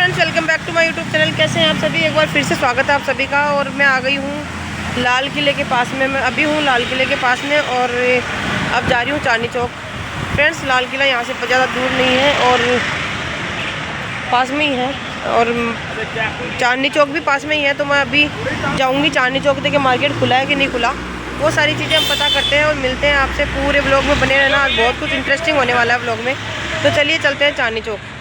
Friends, welcome back to my YouTube channel. कैसे हैं आप सभी? एक बार फिर से स्वागत है आप सभी का। और मैं आ गई हूँ लाल किले के पास में। मैं अभी हूँ लाल किले के पास में और अब जा रही हूँ चांदनी चौक। फ्रेंड्स, लाल किला यहाँ से ज़्यादा दूर नहीं है और पास में ही है, और चांदनी चौक भी पास में ही है। तो मैं अभी जाऊँगी चांदनी चौक। देखिए मार्केट खुला है कि नहीं खुला, वो सारी चीज़ें हम पता करते हैं और मिलते हैं आपसे। पूरे ब्लॉग में बने रहना, आज बहुत कुछ इंटरेस्टिंग होने वाला है ब्लॉग में। तो चलिए चलते हैं चांदनी चौक।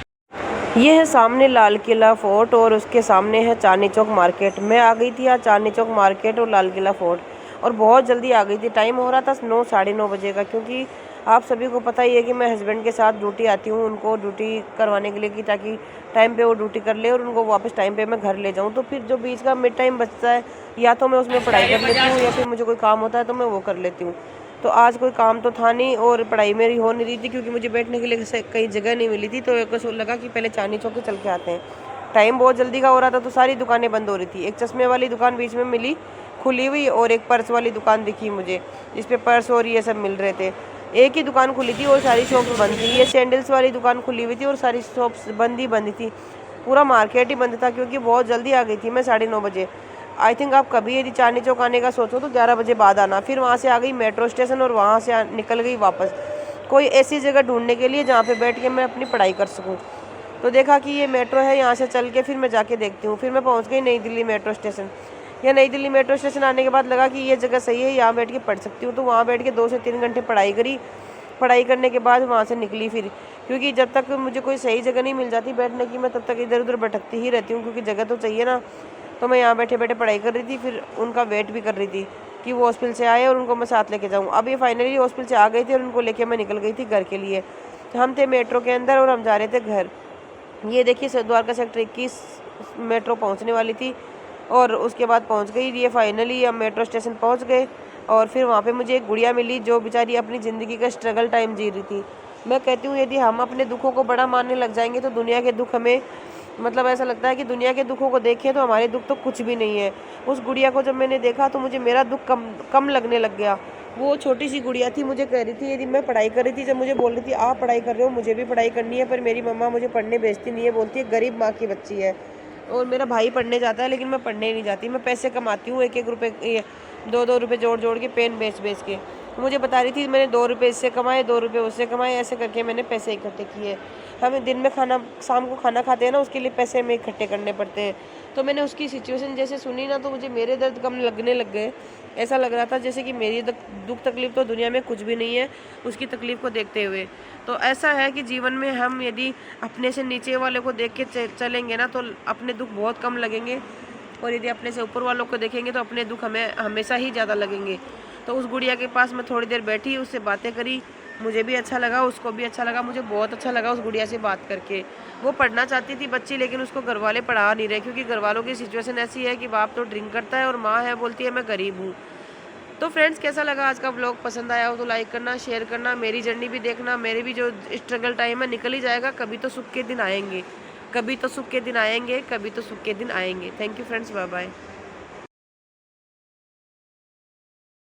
ये है सामने लाल किला फोर्ट और उसके सामने है चांदनी चौक मार्केट। मैं आ गई थी आज चांदनी चौक मार्केट और लाल किला फोर्ट, और बहुत जल्दी आ गई थी। टाइम हो रहा था 9 साढ़े 9 बजे का, क्योंकि आप सभी को पता ही है कि मैं हस्बैंड के साथ ड्यूटी आती हूँ उनको ड्यूटी करवाने के लिए, कि ताकि टाइम पे वो ड्यूटी कर ले और उनको वापस टाइम पे मैं घर ले जाऊँ। तो फिर जो बीच का मिड टाइम बचता है, या तो मैं उसमें पढ़ाई कर लेती हूँ या फिर मुझे कोई काम होता है तो मैं वो कर लेती हूँ। तो आज कोई काम तो था नहीं और पढ़ाई मेरी हो नहीं रही थी, क्योंकि मुझे बैठने के लिए कहीं जगह नहीं मिली थी। तो एक लगा कि पहले चांदनी चौक चल के आते हैं। टाइम बहुत जल्दी का हो रहा था तो सारी दुकानें बंद हो रही थी। एक चश्मे वाली दुकान बीच में मिली खुली हुई, और एक पर्स वाली दुकान दिखी मुझे, जिस पे पर्स और ये सब मिल रहे थे। एक ही दुकान खुली थी और सारी शॉप्स बंद थी। ये सैंडल्स वाली दुकान खुली हुई थी और सारी शॉप्स बंद थी। पूरा मार्केट ही बंद था, क्योंकि बहुत जल्दी आ गई थी मैं 9:30 बजे। आई थिंक आप कभी यदि चांदनी चौक आने का सोचो तो 11 बजे बाद आना। फिर वहाँ से आ गई मेट्रो स्टेशन और वहाँ से निकल गई वापस कोई ऐसी जगह ढूंढने के लिए जहाँ पे बैठ के मैं अपनी पढ़ाई कर सकूँ। तो देखा कि ये मेट्रो है, यहाँ से चल के फिर मैं जाके देखती हूँ। फिर मैं पहुँच गई नई दिल्ली मेट्रो स्टेशन। या नई दिल्ली मेट्रो स्टेशन आने के बाद लगा कि ये जगह सही है, यहाँ बैठ के पढ़ सकती हूँ। तो वहाँ बैठ के 2 से 3 घंटे पढ़ाई करी। पढ़ाई करने के बाद वहाँ से निकली फिर, क्योंकि जब तक मुझे कोई सही जगह नहीं मिल जाती बैठने की, मैं तब तक इधर उधर भटकती ही रहती हूँ, क्योंकि जगह तो चाहिए ना। तो मैं यहाँ बैठे बैठे पढ़ाई कर रही थी, फिर उनका वेट भी कर रही थी कि वो हॉस्पिटल से आए और उनको मैं साथ लेके जाऊँ। अब ये फाइनली हॉस्पिटल से आ गई थी और उनको लेके मैं निकल गई थी घर के लिए। हम थे मेट्रो के अंदर और हम जा रहे थे घर। ये देखिए द्वारका सेक्टर 21 मेट्रो पहुँचने वाली थी और उसके बाद पहुँच गई ये फाइनली। हम मेट्रो स्टेशन पहुँच गए और फिर वहाँ पे मुझे एक गुड़िया मिली जो बेचारी अपनी ज़िंदगी का स्ट्रगल टाइम जी रही थी। मैं कहती हूँ यदि हम अपने दुखों को बड़ा मानने लग जाएंगे तो दुनिया के दुख हमें, मतलब ऐसा लगता है कि दुनिया के दुखों को देखें तो हमारे दुख तो कुछ भी नहीं है। उस गुड़िया को जब मैंने देखा तो मुझे मेरा दुख कम लगने लग गया। वो छोटी सी गुड़िया थी, मुझे कह रही थी यदि मैं पढ़ाई कर रही थी, जब मुझे बोल रही थी आप पढ़ाई कर रहे हो मुझे भी पढ़ाई करनी है, पर मेरी मम्मा मुझे पढ़ने भेजती नहीं है, बोलती है गरीब माँ की बच्ची है। और मेरा भाई पढ़ने जाता है लेकिन मैं पढ़ने नहीं जाती। मैं पैसे कमाती हूँ 1-1 रुपये 2-2 रुपये जोड़ के पेन बेच के। मुझे बता रही थी मैंने 2 रुपये इससे कमाए 2 रुपये उससे कमाए, ऐसे करके मैंने पैसे इकट्ठे किए। हमें दिन में शाम को खाना खाते हैं ना, उसके लिए पैसे हमें इकट्ठे करने पड़ते हैं। तो मैंने उसकी सिचुएशन जैसे सुनी ना, तो मुझे मेरे दर्द कम लगने लग गए। ऐसा लग रहा था जैसे कि मेरी दुख तकलीफ तो दुनिया में कुछ भी नहीं है उसकी तकलीफ को देखते हुए। तो ऐसा है कि जीवन में हम यदि अपने से नीचे वाले को देख के चलेंगे ना तो अपने दुख बहुत कम लगेंगे, और यदि अपने से ऊपर वालों को देखेंगे तो अपने दुख हमें हमेशा ही ज़्यादा लगेंगे। तो उस गुड़िया के पास मैं थोड़ी देर बैठी, उससे बातें करी, मुझे भी अच्छा लगा, उसको भी अच्छा लगा। मुझे बहुत अच्छा लगा उस गुड़िया से बात करके। वो पढ़ना चाहती थी बच्ची, लेकिन उसको घर वाले पढ़ा नहीं रहे, क्योंकि घर वालों की सिचुएशन ऐसी है कि बाप तो ड्रिंक करता है और माँ है बोलती है मैं गरीब हूँ। तो फ्रेंड्स, कैसा लगा आज का व्लॉग? पसंद आया हो तो लाइक करना, शेयर करना, मेरी जर्नी भी देखना। मेरे भी जो स्ट्रगल टाइम है निकल ही जाएगा, कभी तो सुख के दिन आएंगे, कभी तो सुख के दिन आएंगे, कभी तो सुख के दिन आएंगे। Thank you friends, bye bye.